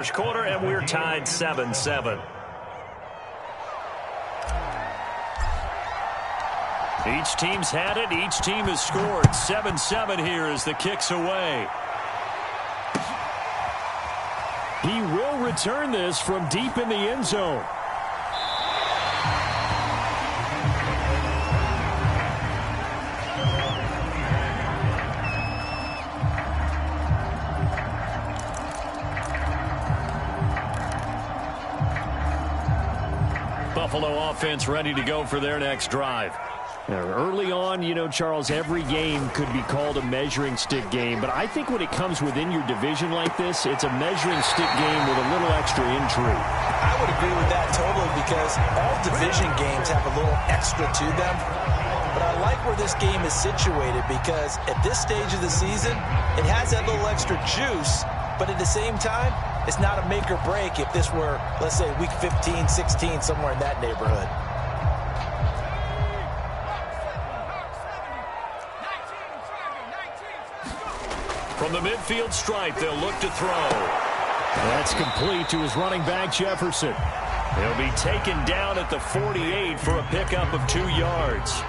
First quarter, and we're tied 7-7. Each team's had it. Each team has scored. 7-7 here as the kick's away. He will return this from deep in the end zone. Buffalo offense ready to go for their next drive. Now, early on, you know, Charles, every game could be called a measuring stick game, but I think when it comes within your division like this, it's a measuring stick game with a little extra intrigue. I would agree with that totally, because all division games have a little extra to them. But I like where this game is situated, because at this stage of the season, it has that little extra juice, but at the same time, it's not a make or break if this were, let's say, week 15, 16, somewhere in that neighborhood. From the midfield stripe, they'll look to throw. That's complete to his running back, Jefferson. He'll be taken down at the 48 for a pickup of 2 yards.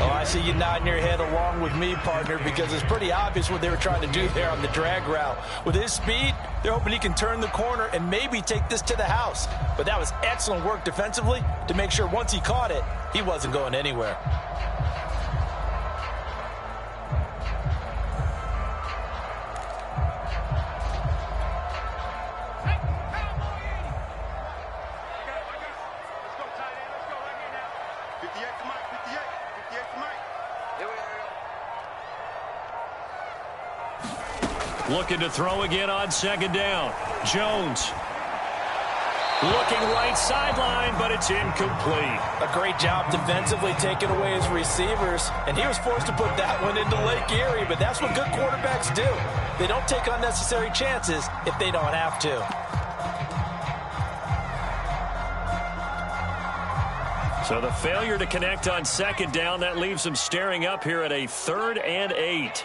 Oh, I see you nodding your head along with me, partner, because it's pretty obvious what they were trying to do there on the drag route. With his speed, they're hoping he can turn the corner and maybe take this to the house. But that was excellent work defensively to make sure once he caught it, he wasn't going anywhere. Looking to throw again on second down. Jones. Looking right sideline, but it's incomplete. A great job defensively taking away his receivers, and he was forced to put that one into Lake Erie, but that's what good quarterbacks do. They don't take unnecessary chances if they don't have to. So the failure to connect on second down, that leaves them staring up here at a 3rd and 8.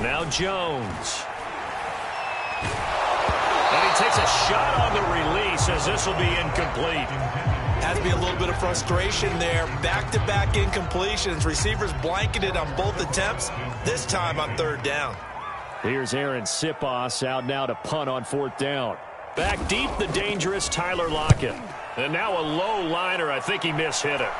Now Jones. And he takes a shot on the release as this will be incomplete. Has to be a little bit of frustration there. Back-to-back incompletions. Receivers blanketed on both attempts, this time on 3rd down. Here's Aaron Sipos out now to punt on 4th down. Back deep, the dangerous Tyler Lockett. And now a low liner. I think he mishit it.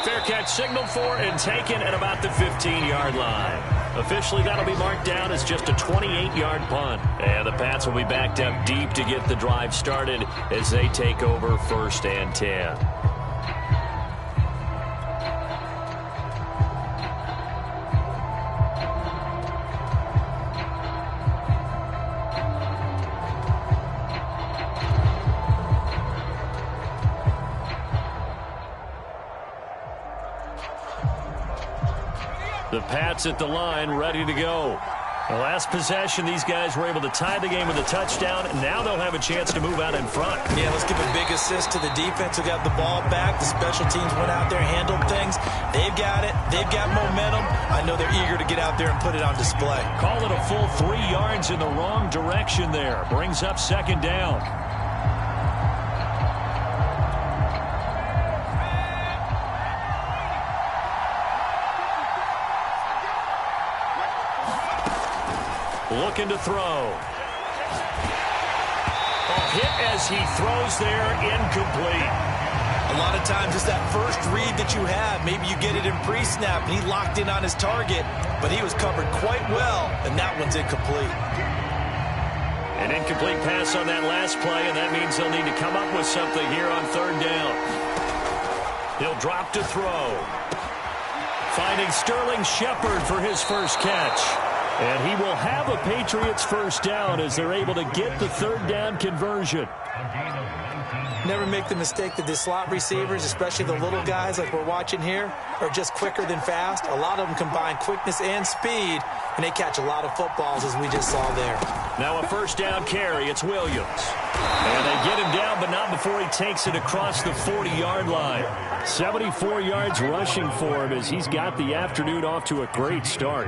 Fair catch signaled for and taken at about the 15-yard line. Officially, that'll be marked down as just a 28-yard punt. And the Pats will be backed up deep to get the drive started as they take over 1st and 10. The Pats at the line, ready to go. The last possession, these guys were able to tie the game with a touchdown, and now they'll have a chance to move out in front. Yeah, let's give a big assist to the defense who got the ball back. The special teams went out there, handled things. They've got it. They've got momentum. I know they're eager to get out there and put it on display. Call it a full 3 yards in the wrong direction there. Brings up 2nd down. Looking to throw. Hit as he throws there, incomplete. A lot of times it's that first read that you have. Maybe you get it in pre-snap, and he locked in on his target, but he was covered quite well, and that one's incomplete. An incomplete pass on that last play, and that means they'll need to come up with something here on 3rd down. He'll drop to throw. Finding Sterling Shepard for his first catch. And he will have a Patriots first down as they're able to get the third down conversion. Never make the mistake that the slot receivers, especially the little guys like we're watching here, are just quicker than fast. A lot of them combine quickness and speed, and they catch a lot of footballs, as we just saw there. Now a first down carry. It's Williams. And they get him down, but not before he takes it across the 40-yard line. 74 yards rushing for him as he's got the afternoon off to a great start.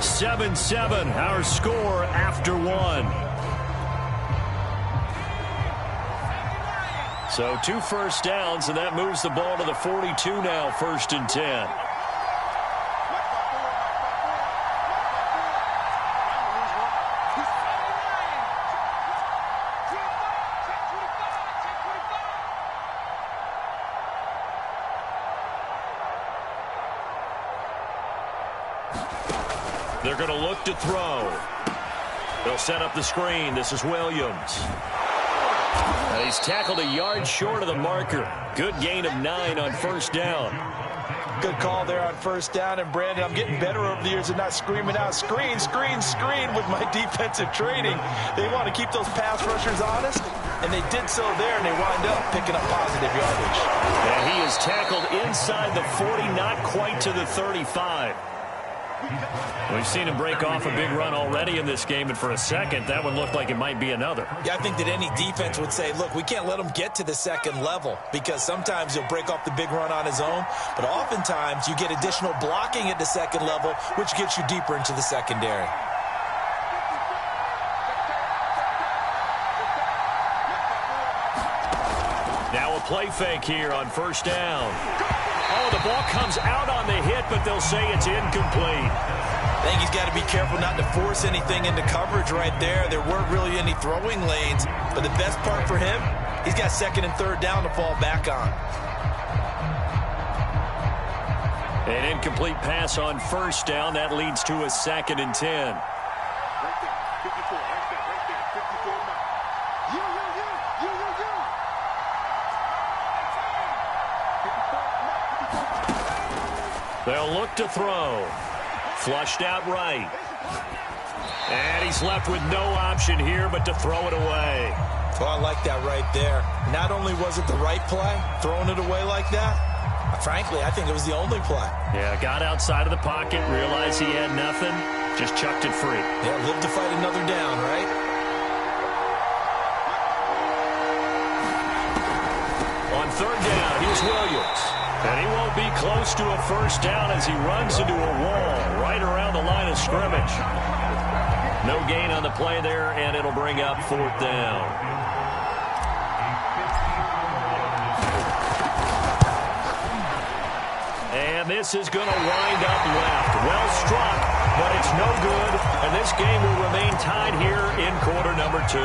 7-7, our score after one. So 2 first downs, and that moves the ball to the 42 now, 1st and 10. They're going to look to throw. They'll set up the screen. This is Williams. Now he's tackled a yard short of the marker. Good gain of 9 on first down. Good call there on first down. And, Brandon, I'm getting better over the years at not screaming out, screen, screen, screen with my defensive training. They want to keep those pass rushers honest, and they did so there, and they wind up picking up positive yardage. And he is tackled inside the 40, not quite to the 35. We've seen him break off a big run already in this game, and for a second, that one looked like it might be another. Yeah, I think that any defense would say, look, we can't let him get to the second level, because sometimes he'll break off the big run on his own, but oftentimes you get additional blocking at the second level, which gets you deeper into the secondary. Now a play fake here on first down. Oh, the ball comes out on the hit, but they'll say it's incomplete. I think he's got to be careful not to force anything into coverage right there. There weren't really any throwing lanes, but the best part for him, he's got second and third down to fall back on. An incomplete pass on first down. That leads to a 2nd and 10. They'll look to throw. Flushed out right. And he's left with no option here but to throw it away. Oh, I like that right there. Not only was it the right play, throwing it away like that, frankly, I think it was the only play. Yeah, got outside of the pocket, realized he had nothing, just chucked it free. Yeah, live to fight another down, right? On third down, here's Williams. And he won't be close to a first down as he runs into a wall right around the line of scrimmage. No gain on the play there, and it'll bring up 4th down. And this is going to wind up left. Well struck, but it's no good. And this game will remain tied here in quarter number 2.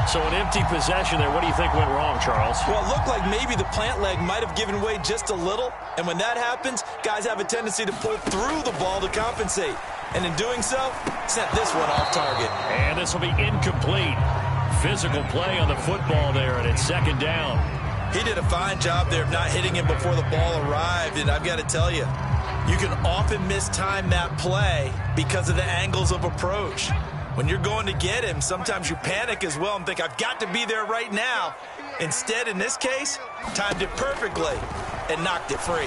So an empty possession there. What do you think went wrong, Charles? Well, it looked like maybe the plant leg might have given way just a little. And when that happens, guys have a tendency to pull through the ball to compensate. And in doing so, sent this one off target. And this will be incomplete. Physical play on the football there, and it's 2nd down. He did a fine job there of not hitting him before the ball arrived. And I've got to tell you, you can often mistime that play because of the angles of approach. When you're going to get him, sometimes you panic as well and think, I've got to be there right now. Instead, in this case, timed it perfectly and knocked it free.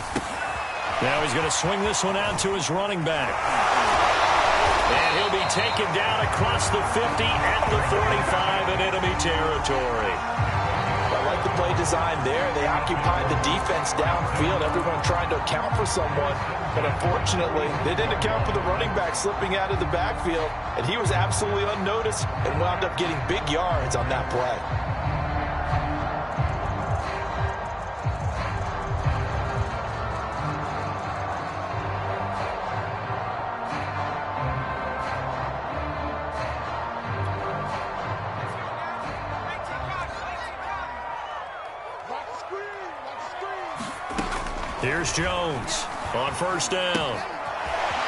Now he's going to swing this one out to his running back. And he'll be taken down across the 50 at the 45 in enemy territory. I like the play design there. They occupied the defense downfield, everyone trying to account for someone. But unfortunately, they didn't account for the running back slipping out of the backfield, and he was absolutely unnoticed and wound up getting big yards on that play. Here's Jones on first down.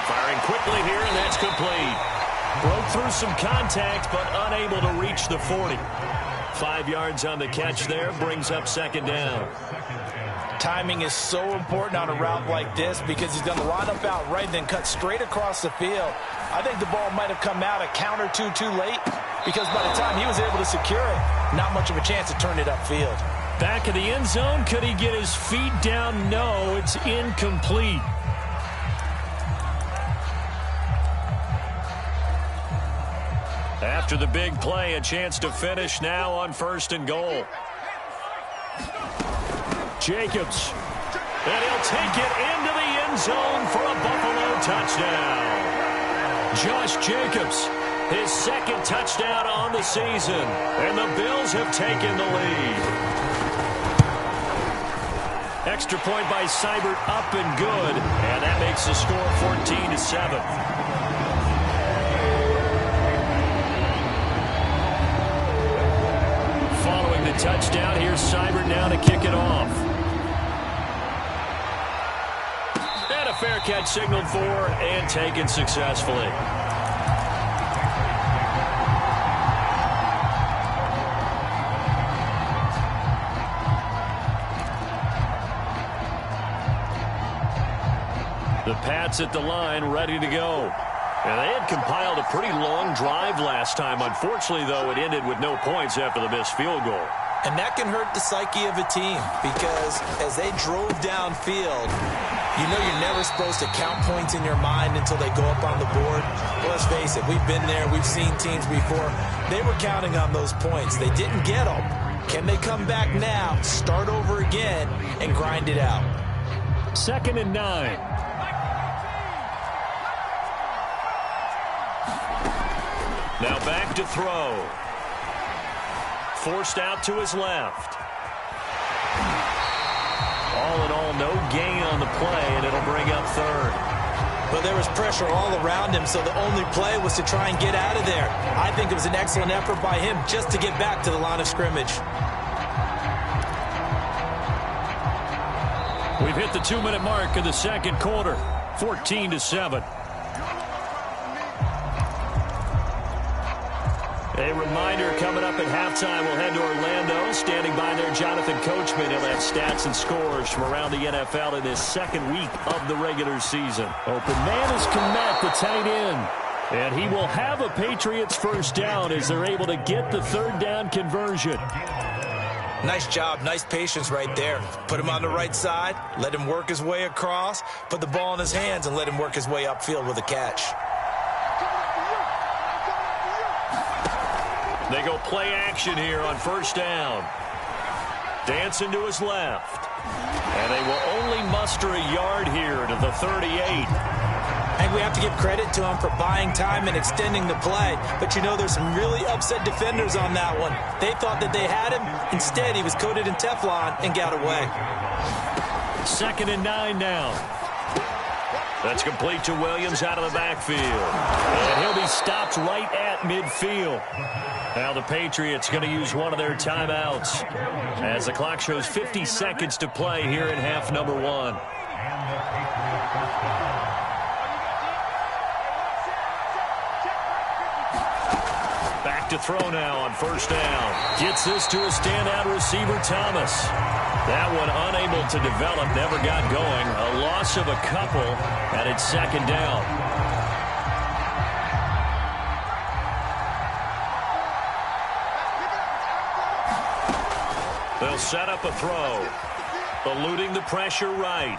Firing quickly here, and that's complete. Broke through some contact, but unable to reach the 40. 5 yards on the catch there, brings up second down. Timing is so important on a route like this because he's going to line up out right and then cut straight across the field. I think the ball might have come out a count or two too late because by the time he was able to secure it, not much of a chance to turn it upfield. Back of the end zone. Could he get his feet down? No, it's incomplete. After the big play, a chance to finish now on 1st and goal. Jacobs. And he'll take it into the end zone for a Buffalo touchdown. Josh Jacobs, his 2nd touchdown on the season. And the Bills have taken the lead. Extra point by Seibert, up and good. And that makes the score 14-7. Following the touchdown, here's Seibert now to kick it off. And a fair catch signaled for and taken successfully. The Pats at the line, ready to go. And they had compiled a pretty long drive last time. Unfortunately, though, it ended with no points after the missed field goal. And that can hurt the psyche of a team because as they drove downfield, you know you're never supposed to count points in your mind until they go up on the board. Well, let's face it, we've been there. We've seen teams before. They were counting on those points. They didn't get them. Can they come back now, start over again, and grind it out? 2nd and 9. Now back to throw. Forced out to his left. All in all, no gain on the play, and it'll bring up 3rd. But there was pressure all around him, so the only play was to try and get out of there. I think it was an excellent effort by him just to get back to the line of scrimmage. We've hit the 2-minute mark of the 2nd quarter. 14-7. A reminder, coming up at halftime, we'll head to Orlando. Standing by there, Jonathan Coachman. He'll have stats and scores from around the NFL in his 2nd week of the regular season. Open man is Kmet, the tight end. And he will have a Patriots first down as they're able to get the 3rd down conversion. Nice job, nice patience right there. Put him on the right side, let him work his way across, put the ball in his hands, and let him work his way upfield with a catch. They go play action here on 1st down. Dancing to his left. And they will only muster a yard here to the 38. I think we have to give credit to him for buying time and extending the play. But you know, there's some really upset defenders on that one. They thought that they had him. Instead, he was coated in Teflon and got away. 2nd and 9 now. That's complete to Williams out of the backfield. And he'll be stopped right at midfield. Now the Patriots going to use one of their timeouts as the clock shows 50 seconds to play here in half number 1. Back to throw now on 1st down. Gets this to a standout receiver, Thomas. That one unable to develop, never got going. A loss of a couple, and it's 2nd down. They'll set up a throw. Eluding the pressure right.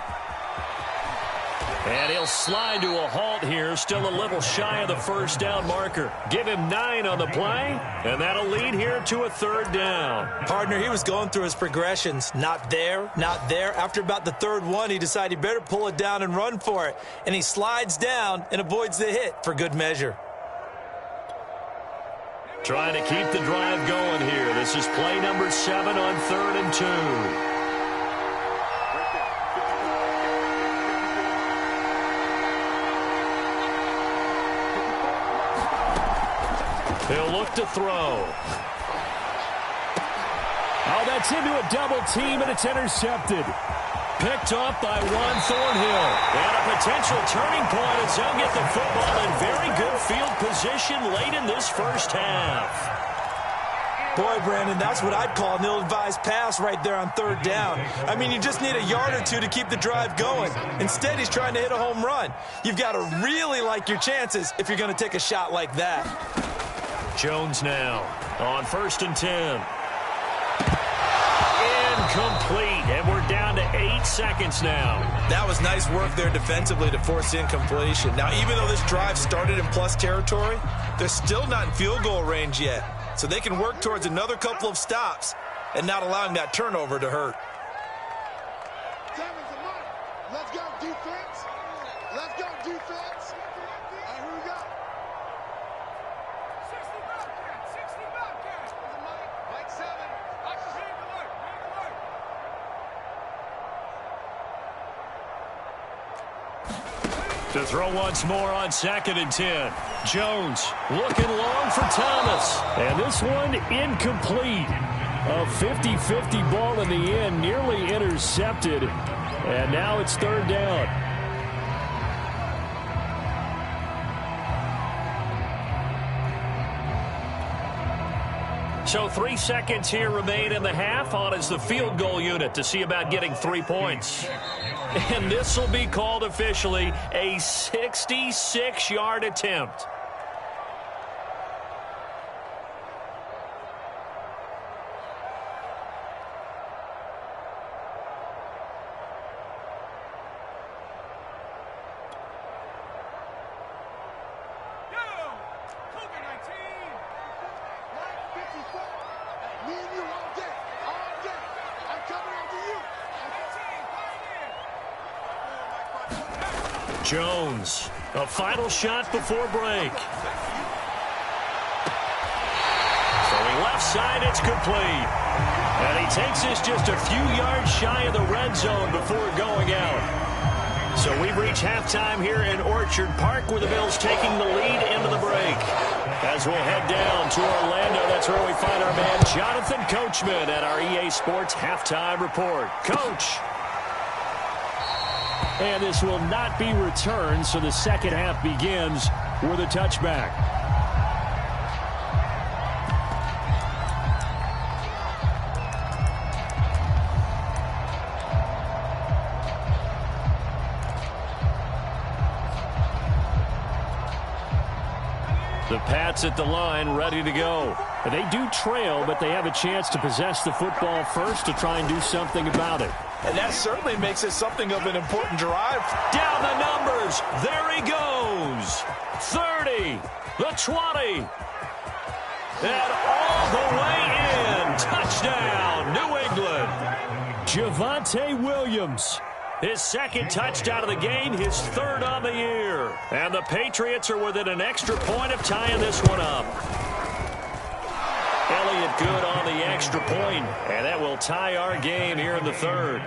And he'll slide to a halt here, still a little shy of the 1st down marker. Give him 9 on the play, and that'll lead here to a 3rd down. Partner, he was going through his progressions. Not there, not there. After about the 3rd one, he decided he better pull it down and run for it. And he slides down and avoids the hit for good measure. Trying to keep the drive going here. This is play number 7 on 3rd and 2. He'll look to throw. Oh, that's into a double team, and it's intercepted. Picked up by Juan Thornhill. And a potential turning point as they'll get the football in very good field position late in this first half. Boy, Brandon, that's what I'd call an ill-advised pass right there on third down. I mean, you just need a yard or two to keep the drive going. Instead, he's trying to hit a home run. You've got to really like your chances if you're going to take a shot like that. Jones now on 1st and 10. Incomplete, and we're down to 8 seconds now. That was nice work there defensively to force the incompletion. Now, even though this drive started in plus territory, they're still not in field goal range yet. So they can work towards another couple of stops and not allowing that turnover to hurt. Let's go, defense. Let's go, defense. And here we go. 60 Bobcats, 60 Bobcats. Mike 7. Oxygen alert, alert. To throw once more on 2nd and 10. Jones looking long for Thomas. And this one incomplete. A 50-50 ball in the end, nearly intercepted. And now it's 3rd down. So 3 seconds here remain in the half. On is the field goal unit to see about getting 3 points. And this will be called officially a 66-yard attempt. Jones, a final shot before break. Throwing left side, it's complete. And he takes this just a few yards shy of the red zone before going out. So we've reached halftime here in Orchard Park, where the Bills taking the lead into the break. As we'll head down to Orlando, that's where we find our man Jonathan Coachman at our EA Sports Halftime Report. Coach. And this will not be returned, so the second half begins with a touchback. The Pats at the line, ready to go. They do trail, but they have a chance to possess the football first to try and do something about it. And that certainly makes it something of an important drive. Down the numbers. There he goes. 30, the 20. And all the way in. Touchdown, New England. Javonte Williams. His second touchdown of the game, his 3rd on the year. And the Patriots are within an extra point of tying this one up. Elliott good on the extra point, and that will tie our game here in the 3rd.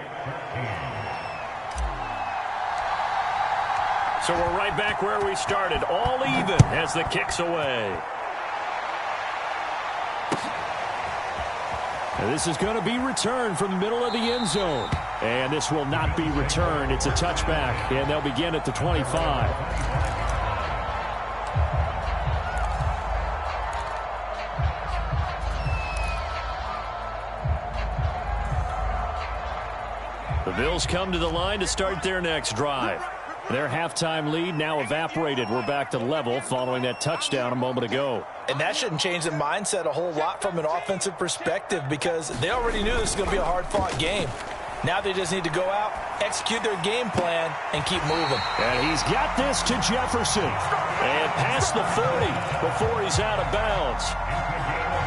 So we're right back where we started, all even as the kick's away. And this is going to be returned from the middle of the end zone. And this will not be returned. It's a touchback, and they'll begin at the 25. The Bills come to the line to start their next drive. Their halftime lead now evaporated. We're back to level following that touchdown a moment ago. And that shouldn't change the mindset a whole lot from an offensive perspective, because they already knew this was going to be a hard-fought game. Now they just need to go out, execute their game plan, and keep moving. And he's got this to Jefferson. And past the 40 before he's out of bounds.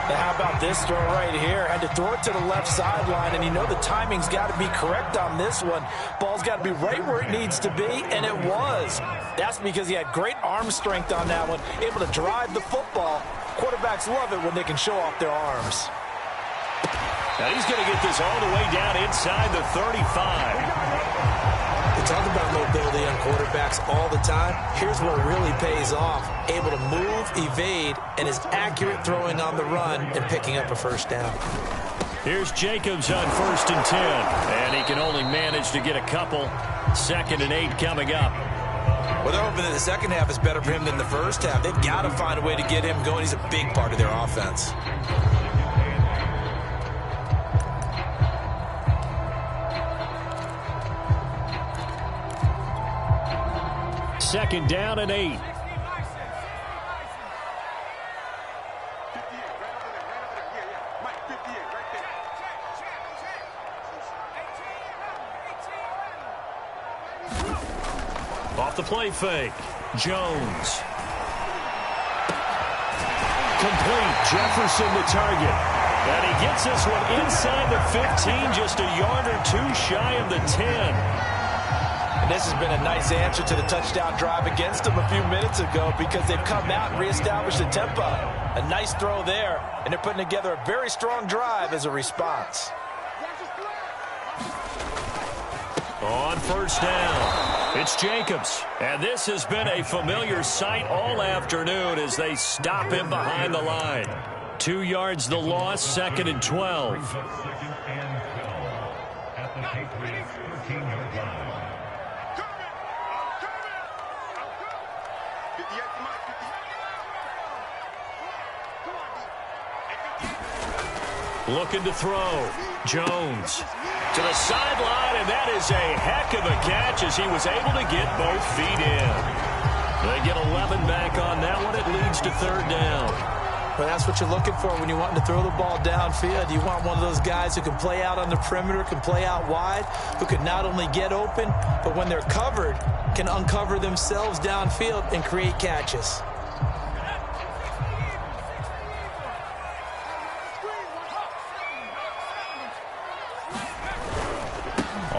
Now how about this throw right here? Had to throw it to the left sideline, and you know the timing's got to be correct on this one. Ball's got to be right where it needs to be, and it was. That's because he had great arm strength on that one, able to drive the football. Quarterbacks love it when they can show off their arms. Now he's going to get this all the way down inside the 35. We talk about mobility on quarterbacks all the time. Here's where it really pays off. Able to move, evade, and is accurate throwing on the run and picking up a first down. Here's Jacobs on 1st and 10. And he can only manage to get a couple. 2nd and 8 coming up. Well, they're hoping that the second half is better for him than the first half. They've got to find a way to get him going. He's a big part of their offense. Second down and 8. Off the play fake. Jones. Complete. Jefferson the target. And he gets this one inside the 15, just a yard or two shy of the 10. And this has been a nice answer to the touchdown drive against them a few minutes ago because they've come out and reestablished the tempo. A nice throw there, and they're putting together a very strong drive as a response. On 1st down, it's Jacobs. And this has been a familiar sight all afternoon as they stop him behind the line. 2 yards the loss, 2nd and 12. Looking to throw. Jones to the sideline, and that is a heck of a catch as he was able to get both feet in. They get 11 back on that one. It leads to 3rd down. Well, that's what you're looking for when you want to throw the ball downfield. You want one of those guys who can play out on the perimeter, can play out wide, who can not only get open, but when they're covered, can uncover themselves downfield and create catches.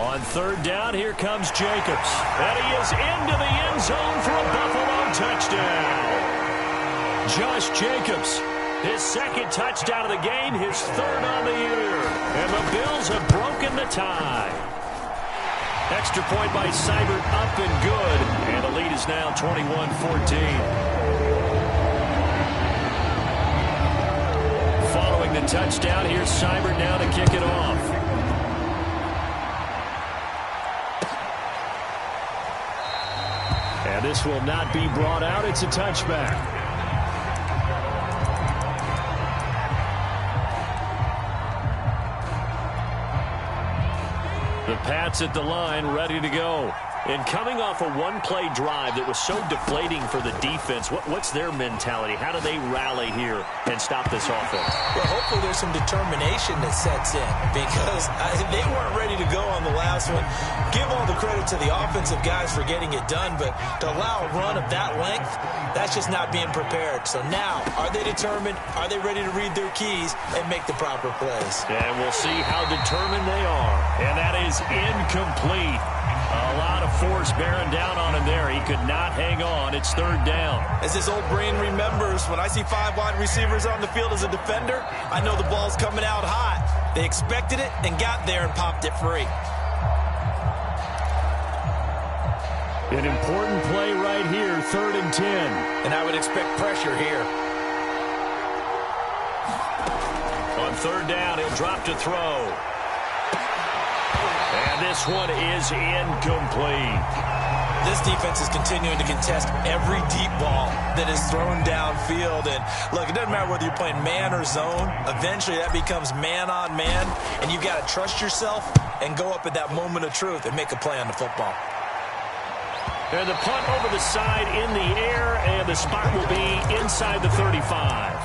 On 3rd down, here comes Jacobs. And he is into the end zone for a Buffalo touchdown. Josh Jacobs, his 2nd touchdown of the game, his 3rd on the year. And the Bills have broken the tie. Extra point by Seibert, up and good. And the lead is now 21-14. Following the touchdown, here's Seibert now to kick it off. And this will not be brought out. It's a touchback. The Pats at the line, ready to go. And coming off a one-play drive that was so deflating for the defense, what's their mentality? How do they rally here and stop this offense? Well, hopefully there's some determination that sets in because they weren't ready to go on the last one. Give all the credit to the offensive guys for getting it done, but to allow a run of that length, that's just not being prepared. So now, are they determined? Are they ready to read their keys and make the proper plays? And we'll see how determined they are. And that is incomplete. A lot of force bearing down on him there. He could not hang on. It's 3rd down. As this old brain remembers, when I see 5 wide receivers on the field as a defender, I know the ball's coming out hot. They expected it and got there and popped it free. An important play right here, 3rd and 10. And I would expect pressure here. On 3rd down, he'll drop to throw. And this one is incomplete. This defense is continuing to contest every deep ball that is thrown downfield. And look, it doesn't matter whether you're playing man or zone. Eventually that becomes man on man. And you've got to trust yourself and go up at that moment of truth and make a play on the football. And the punt over the side in the air, and the spot will be inside the 35.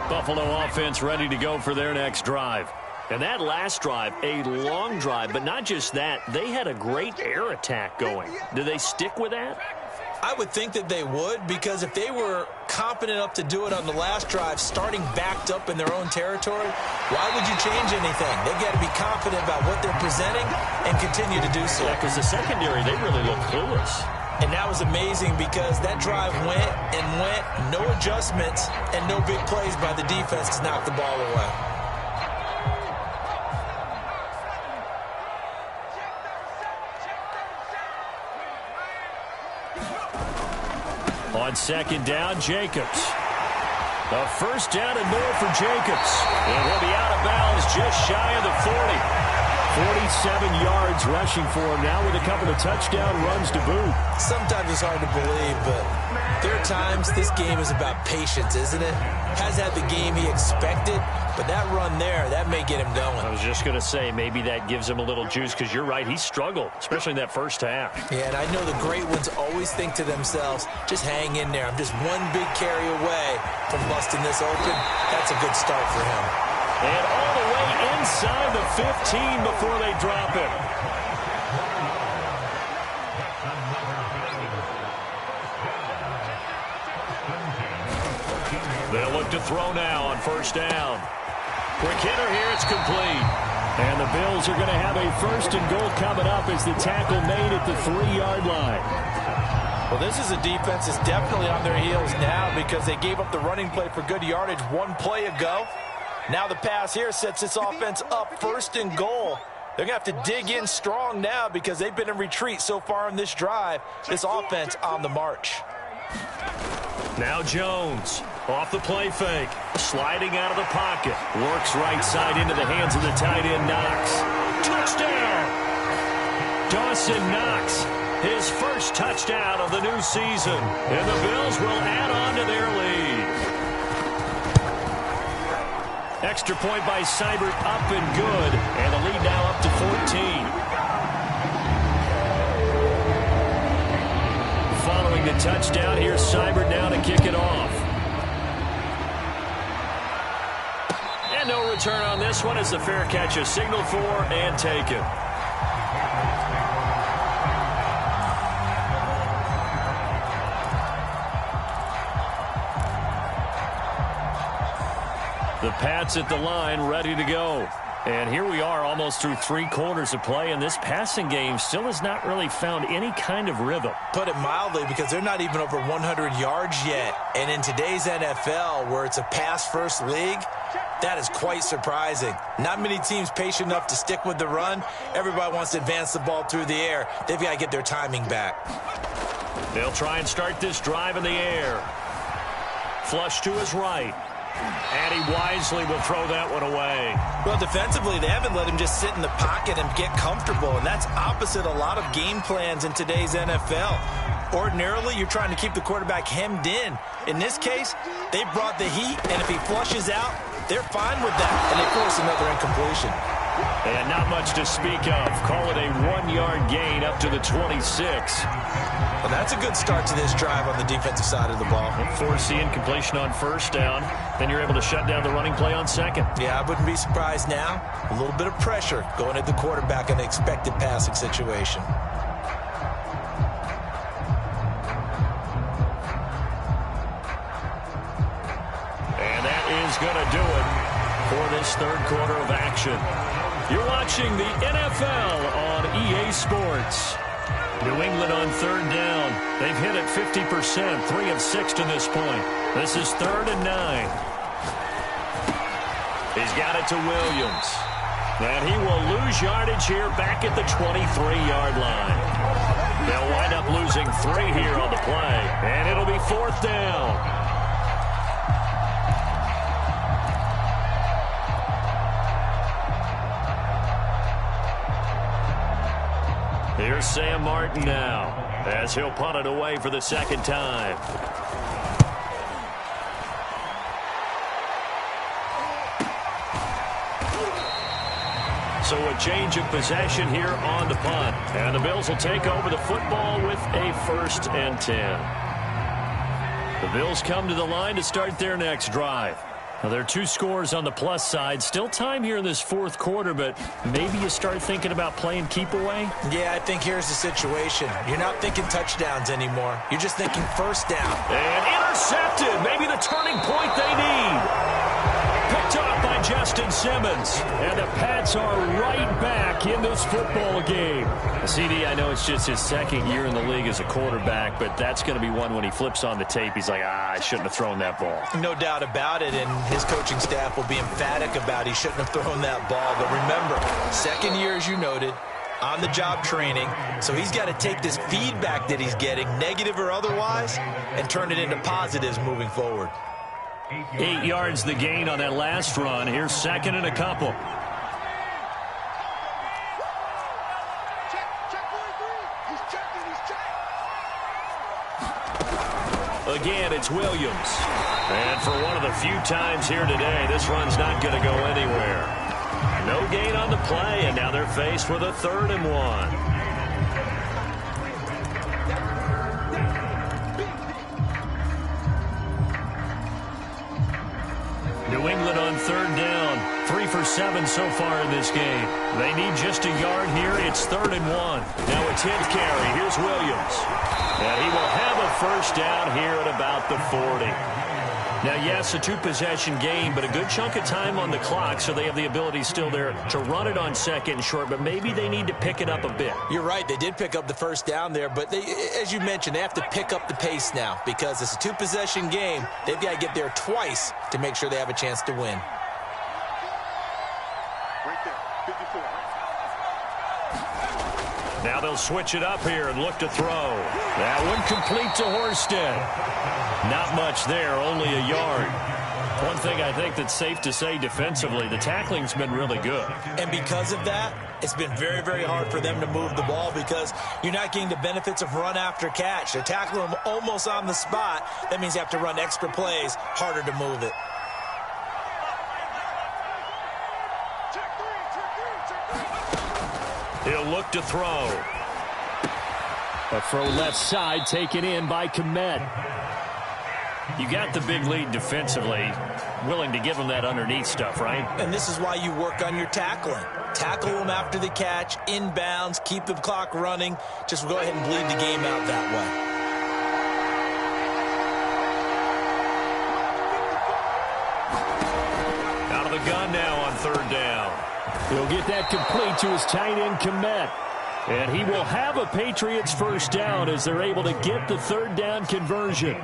Buffalo offense ready to go for their next drive. And that last drive, a long drive, but not just that. They had a great air attack going. Do they stick with that? I would think that they would, because if they were confident enough to do it on the last drive, starting backed up in their own territory, why would you change anything? They've got to be confident about what they're presenting and continue to do so. Yeah, because the secondary, they really look clueless. And that was amazing because that drive went and went, no adjustments, and no big plays by the defense to knock the ball away. On second down, Jacobs. A first down and more for Jacobs. And he'll be out of bounds just shy of the 40. 47 yards rushing for him now with a couple of touchdown runs to boot. Sometimes it's hard to believe, but there are times this game is about patience, isn't it? Has had the game he expected, but that run there, that may get him going. I was just going to say, maybe that gives him a little juice because you're right, he struggled, especially in that first half. Yeah, and I know the great ones always think to themselves, just hang in there. I'm just one big carry away from busting this open. That's a good start for him. And all the way inside the 15 before they drop it. They'll look to throw now on first down. Quick hitter here, it's complete. And the Bills are going to have a first and goal coming up as the tackle made at the 3-yard line. Well, this is a defense that's definitely on their heels now because they gave up the running play for good yardage one play ago. Now the pass here sets this offense up first and goal. They're going to have to dig in strong now because they've been in retreat so far in this drive. This offense on the march. Now Jones off the play fake. Sliding out of the pocket. Works right side into the hands of the tight end Knox. Touchdown! Dawson Knox, his first touchdown of the new season. And the Bills will add on to their lead. Extra point by Seibert up and good. And the lead now up to 14. Following the touchdown, here's Seibert now to kick it off. And no return on this one as the fair catch is signaled for and taken. The Pats at the line, ready to go. And here we are almost through 3 quarters of play, and this passing game still has not really found any kind of rhythm. Put it mildly, because they're not even over 100 yards yet. And in today's NFL, where it's a pass-first league, that is quite surprising. Not many teams patient enough to stick with the run. Everybody wants to advance the ball through the air. They've got to get their timing back. They'll try and start this drive in the air. Flush to his right. And he wisely will throw that one away. Well, defensively, they haven't let him just sit in the pocket and get comfortable, and that's opposite a lot of game plans in today's NFL. Ordinarily, you're trying to keep the quarterback hemmed in. In this case, they brought the heat, and if he flushes out, they're fine with that, and they force another incompletion. And not much to speak of. Call it a 1-yard gain up to the 26. Well, that's a good start to this drive on the defensive side of the ball. Force the incompletion on first down. Then you're able to shut down the running play on second. Yeah, I wouldn't be surprised now. A little bit of pressure going at the quarterback in an expected passing situation. And that is going to do it for this third quarter of action. You're watching the NFL on EA Sports. New England on third down. They've hit it 50%, 3 of 6 to this point. This is 3rd and 9. He's got it to Williams. And he will lose yardage here back at the 23-yard line. They'll wind up losing 3 here on the play. And it'll be 4th down. Here's Sam Martin now, as he'll punt it away for the second time. So a change of possession here on the punt. And the Bills will take over the football with a 1st and 10. The Bills come to the line to start their next drive. Now, there are 2 scores on the plus side. Still time here in this 4th quarter, but maybe you start thinking about playing keep away? Yeah, I think here's the situation. You're not thinking touchdowns anymore. You're just thinking first down. And intercepted. Maybe the turning point they need. Picked off by Jess Justin Simmons. And the Pats are right back in this football game. CD, I know it's just his second year in the league as a quarterback, but that's going to be one when he flips on the tape. He's like, I shouldn't have thrown that ball. No doubt about it, and his coaching staff will be emphatic about he shouldn't have thrown that ball. But remember, second year, as you noted, on-the-job training, so he's got to take this feedback that he's getting, negative or otherwise, and turn it into positives moving forward. 8 yards the gain on that last run. Here's second and a couple. Again, it's Williams. And for one of the few times here today, this run's not going to go anywhere. No gain on the play, and now they're faced with a 3rd and 1. New England on 3rd down. 3 for 7 so far in this game. They need just a yard here. It's 3rd and 1. Now a 10th carry. Here's Williams. And he will have a first down here at about the 40. Now, yes, a 2-possession game, but a good chunk of time on the clock, so they have the ability still there to run it on 2nd and short, but maybe they need to pick it up a bit. You're right. They did pick up the first down there, but they, as you mentioned, they have to pick up the pace now because it's a 2-possession game. They've got to get there twice to make sure they have a chance to win. Right there, 54. Now they'll switch it up here and look to throw. That one complete to Horsted. Not much there, only a yard. One thing I think that's safe to say defensively, the tackling's been really good. And because of that, it's been very, very hard for them to move the ball because you're not getting the benefits of run after catch. They're tackling them almost on the spot. That means you have to run extra plays, harder to move it. He'll look to throw. A throw left side taken in by Kmet. You got the big lead defensively, willing to give them that underneath stuff, right? And this is why you work on your tackling. Tackle them after the catch, inbounds, keep the clock running. Just go ahead and bleed the game out that way. Out of the gun now on 3rd down. He'll get that complete to his tight end, Kmet. And he will have a Patriots first down as they're able to get the 3rd down conversion.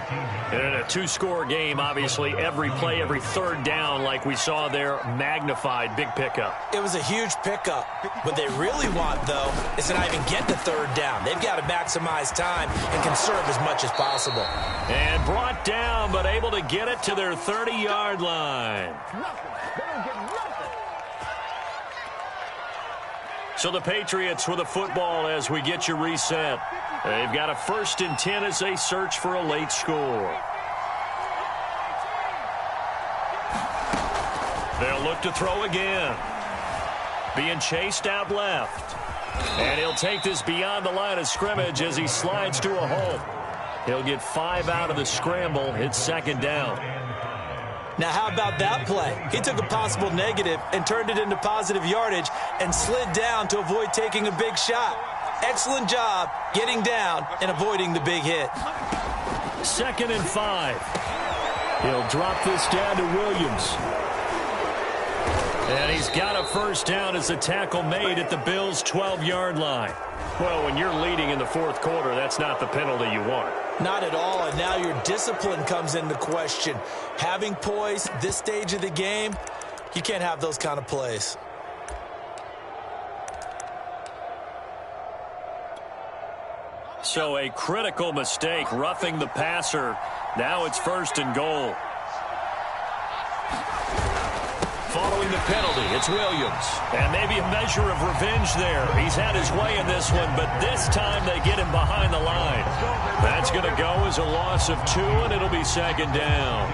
And in a 2-score game, obviously, every play, every 3rd down, like we saw there, magnified, big pickup. It was a huge pickup. What they really want, though, is to not even get the 3rd down. They've got to maximize time and conserve as much as possible. And brought down, but able to get it to their 30-yard line. So the Patriots with a football as we get you reset. They've got a 1st and 10 as they search for a late score. They'll look to throw again. Being chased out left. And he'll take this beyond the line of scrimmage as he slides to a hole. He'll get 5 out of the scramble. It's 2nd down. Now, how about that play? He took a possible negative and turned it into positive yardage and slid down to avoid taking a big shot. Excellent job getting down and avoiding the big hit. 2nd and 5. He'll drop this down to Williams. And he's got a first down as the tackle made at the Bills' 12-yard line. Well, when you're leading in the 4th quarter, that's not the penalty you want. Not at all, and now your discipline comes into question. Having poise this stage of the game, you can't have those kind of plays. So a critical mistake, roughing the passer. Now it's 1st and goal. Following the penalty, it's Williams. And maybe a measure of revenge there. He's had his way in this one, but this time they get him behind the line. That's going to go as a loss of 2, and it'll be 2nd down.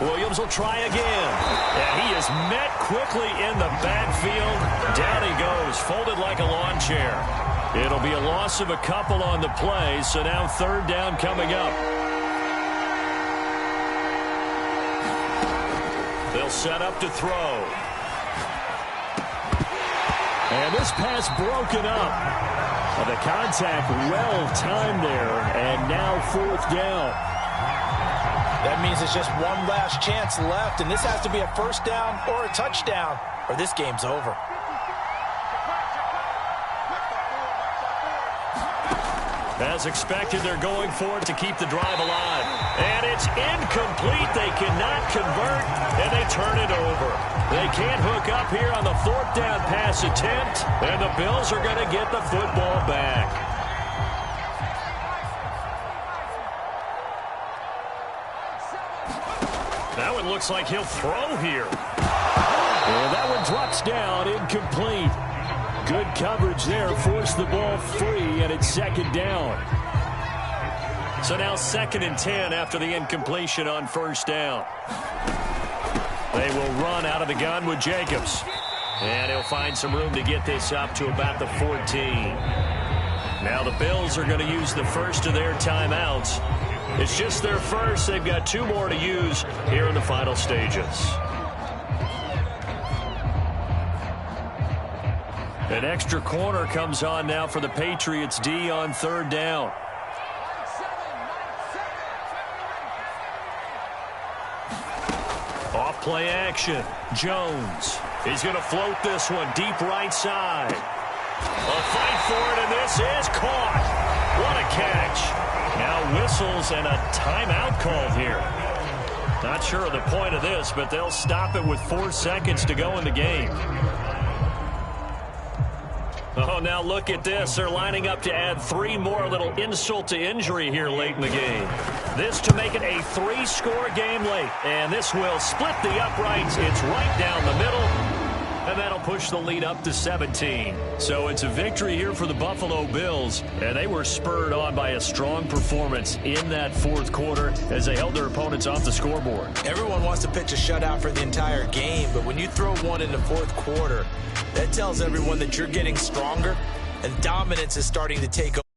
Williams will try again. And he is met quickly in the backfield. Down he goes, folded like a lawn chair. It'll be a loss of a couple on the play, so now 3rd down coming up. They'll set up to throw. And this pass broken up. Well, the contact well-timed there, and now 4th down. That means it's just one last chance left, and this has to be a first down or a touchdown, or this game's over. As expected, they're going for it to keep the drive alive. And it's incomplete. They cannot convert, and they turn it over. They can't hook up here on the 4th down pass attempt, and the Bills are going to get the football back. That one looks like he'll throw here. And that one drops down, incomplete. Good coverage there, forced the ball free, and it's 2nd down. So now 2nd and 10 after the incompletion on 1st down. They will run out of the gun with Jacobs. And he'll find some room to get this up to about the 14. Now the Bills are going to use the first of their timeouts. It's just their first. They've got 2 more to use here in the final stages. An extra corner comes on now for the Patriots D on 3rd down. Off play action. Jones. He's going to float this one deep right side. A fight for it, and this is caught. What a catch. Now whistles and a timeout called here. Not sure of the point of this, but they'll stop it with 4 seconds to go in the game. Oh, now look at this. They're lining up to add 3 more, a little insult to injury here late in the game. This to make it a 3-score game late. And this will split the uprights. It's right down the middle. And that'll push the lead up to 17. So it's a victory here for the Buffalo Bills. And they were spurred on by a strong performance in that 4th quarter as they held their opponents off the scoreboard. Everyone wants to pitch a shutout for the entire game, but when you throw one in the 4th quarter, that tells everyone that you're getting stronger and dominance is starting to take over.